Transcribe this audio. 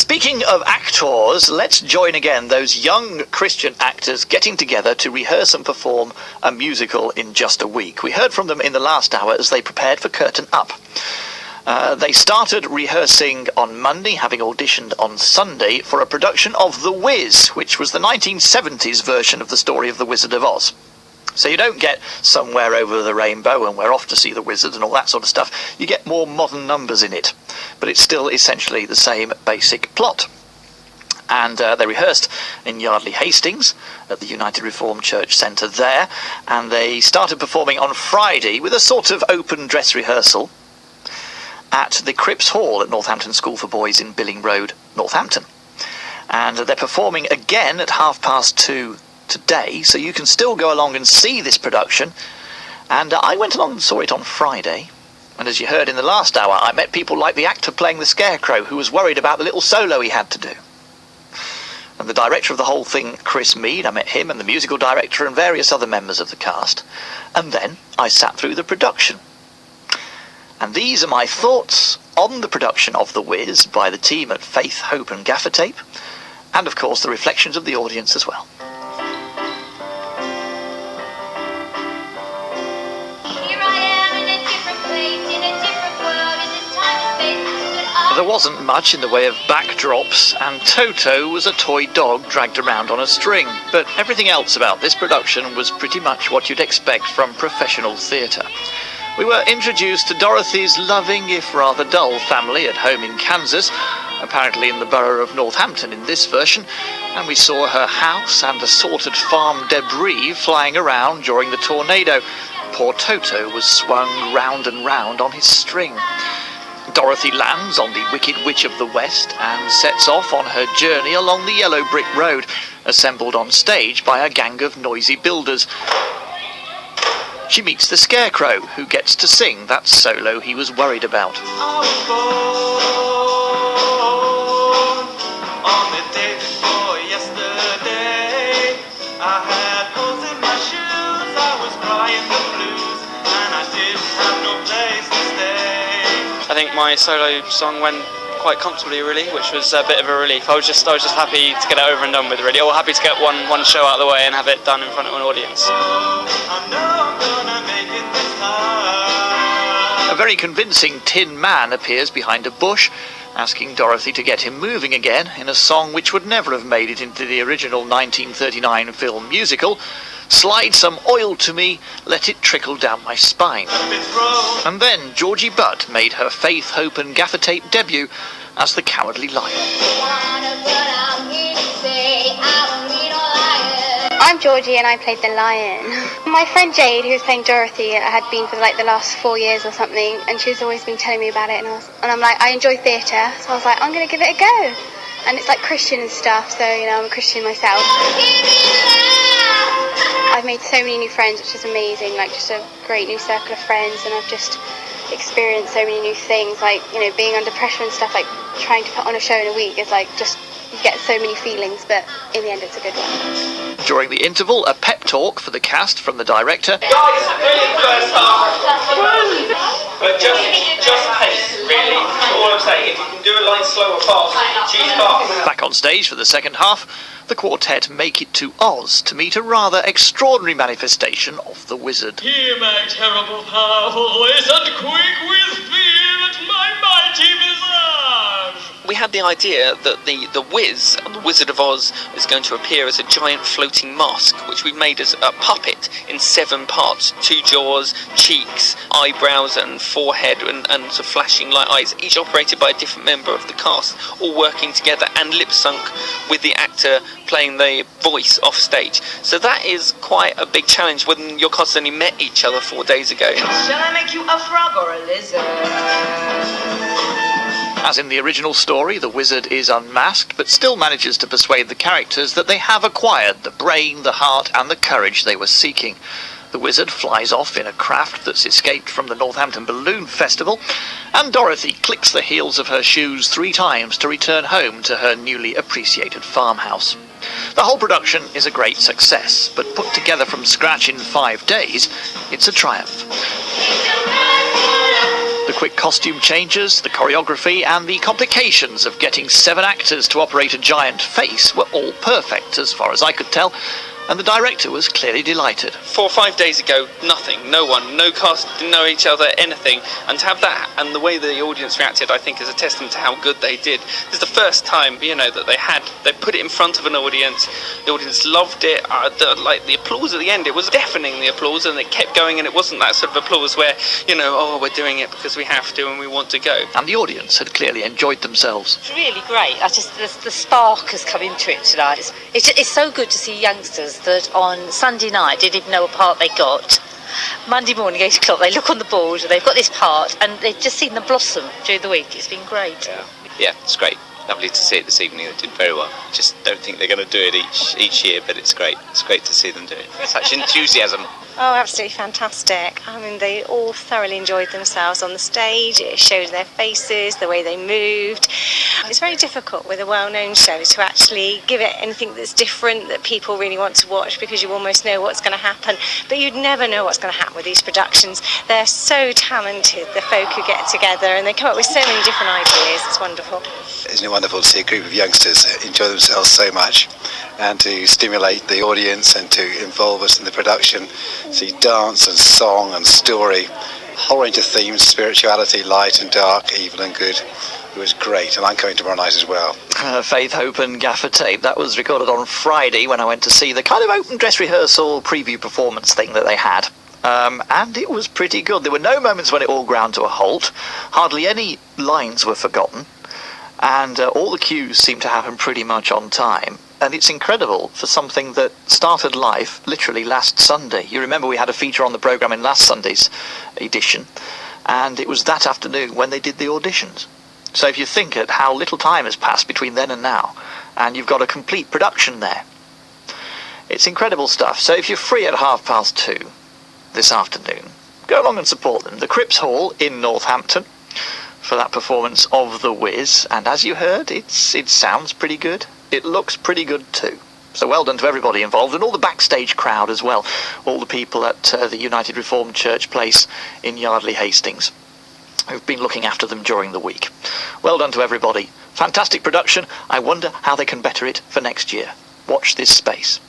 Speaking of actors, let's join again those young Christian actors getting together to rehearse and perform a musical in just a week. We heard from them in the last hour as they prepared for Curtain Up. They started rehearsing on Monday, having auditioned on Sunday for a production of The Wiz, which was the 1970s version of the story of The Wizard of Oz. So you don't get Somewhere Over the Rainbow and We're Off to See the Wizard and all that sort of stuff. You get more modern numbers in it, but it's still essentially the same basic plot. And they rehearsed in Yardley Hastings at the United Reformed Church Centre there, and they started performing on Friday with a sort of open dress rehearsal at the Cripps Hall at Northampton School for Boys in Billing Road, Northampton. And they're performing again at 2:30 today, so you can still go along and see this production. And I went along and saw it on Friday, and as you heard in the last hour, I met people like the actor playing the Scarecrow, who was worried about the little solo he had to do. And the director of the whole thing, Chris Mead, I met him, and the musical director and various other members of the cast. And then I sat through the production. And these are my thoughts on the production of The Wiz by the team at Faith, Hope and Gaffer Tape, and of course the reflections of the audience as well. There wasn't much in the way of backdrops, and Toto was a toy dog dragged around on a string, but everything else about this production was pretty much what you'd expect from professional theatre. We were introduced to Dorothy's loving, if rather dull, family at home in Kansas, apparently in the borough of Northampton in this version, and we saw her house and assorted farm debris flying around during the tornado. Poor Toto was swung round and round on his string. Dorothy lands on the Wicked Witch of the West and sets off on her journey along the yellow brick road, assembled on stage by a gang of noisy builders. She meets the Scarecrow, who gets to sing that solo he was worried about. I was born on the day before yesterday. I had holes in my shoes, I was crying the blues, and I didn't have no place to stay. I think my solo song went quite comfortably, really, which was a bit of a relief. I was just happy to get it over and done with, really. Or happy to get one show out of the way and have it done in front of an audience. A very convincing Tin Man appears behind a bush, asking Dorothy to get him moving again in a song which would never have made it into the original 1939 film musical, Slide Some Oil to Me, Let It Trickle Down My Spine. And then Georgie Butt made her Faith, Hope and Gaffer Tape debut as the Cowardly Lion. I'm Georgie and I played the lion. My friend Jade, who was playing Dorothy, had been for like the last 4 years or something, and she's always been telling me about it, and I'm like, I enjoy theatre, so I was like, I'm going to give it a go. And it's like Christian and stuff, so you know, I'm a Christian myself. I've made so many new friends, which is amazing, like just a great new circle of friends, and I've just experienced so many new things, like, you know, being under pressure and stuff, like trying to put on a show in a week is like just, you get so many feelings, but in the end it's a good one. During the interval, a pep talk for the cast from the director. Guys, brilliant first half. But just pace, really. All I'm saying, if you can do a line slow or fast, choose fast. Back on stage for the second half, the quartet make it to Oz to meet a rather extraordinary manifestation of the wizard. Hear my terrible powerful voice and quick with fear at my mighty visage. We had the idea that the Wiz, the Wizard of Oz, is going to appear as a giant floating mask, which we've made as a puppet in 7 parts: 2 jaws, cheeks, eyebrows and forehead and sort of flashing light eyes, each operated by a different member of the cast, all working together and lip sunk with the actor playing the voice off stage. So that is quite a big challenge when your cast only met each other 4 days ago. Shall I make you a frog or a lizard? As in the original story, the wizard is unmasked, but still manages to persuade the characters that they have acquired the brain, the heart, and the courage they were seeking. The wizard flies off in a craft that's escaped from the Northampton Balloon Festival, and Dorothy clicks the heels of her shoes 3 times to return home to her newly appreciated farmhouse. The whole production is a great success, but put together from scratch in 5 days, it's a triumph. The quick costume changes, the choreography and the complications of getting 7 actors to operate a giant face were all perfect as far as I could tell, and the director was clearly delighted. 4 or 5 days ago, nothing, no one, no cast didn't know each other, anything, and to have that and the way the audience reacted, I think is a testament to how good they did. This is the first time, that they put it in front of an audience. The audience loved it. The applause at the end, it was deafening, the applause, and it kept going, and it wasn't that sort of applause where, we're doing it because we have to and we want to go. And the audience had clearly enjoyed themselves. It's really great. The spark has come into it tonight. It's so good to see youngsters that on Sunday night didn't even know what part they got. Monday morning, 8 o'clock, they look on the board, they've got this part, and they've just seen them blossom during the week. It's been great. Yeah, it's great. Lovely to see it this evening. They did very well. Just don't think they're going to do it each year, but it's great. It's great to see them do it. Such enthusiasm. Oh, absolutely fantastic. I mean, they all thoroughly enjoyed themselves on the stage. It showed their faces, the way they moved. It's very difficult with a well-known show to actually give it anything that's different that people really want to watch, because you almost know what's going to happen. But you'd never know what's going to happen with these productions. They're so talented, the folk who get together, and they come up with so many different ideas. It's wonderful. Isn't it wonderful to see a group of youngsters enjoy themselves so much, and to stimulate the audience and to involve us in the production, see dance and song and story, a whole range of themes, spirituality, light and dark, evil and good. It was great, and I'm coming tomorrow night as well. Faith, Hope and Gaffer Tape. That was recorded on Friday when I went to see the kind of open dress rehearsal preview performance thing that they had. And it was pretty good. There were no moments when it all ground to a halt. Hardly any lines were forgotten. And all the cues seem to happen pretty much on time. And it's incredible for something that started live literally last Sunday. You remember we had a feature on the programme in last Sunday's edition, and it was that afternoon when they did the auditions. So if you think at how little time has passed between then and now, and you've got a complete production there, it's incredible stuff. So if you're free at 2:30 this afternoon, go along and support them. The Cripps Hall in Northampton for that performance of The Wiz, and as you heard, it sounds pretty good. It looks pretty good too. So well done to everybody involved, and all the backstage crowd as well, all the people at the United Reformed Church Place in Yardley Hastings who've been looking after them during the week. Well done to everybody. Fantastic production. I wonder how they can better it for next year. Watch this space.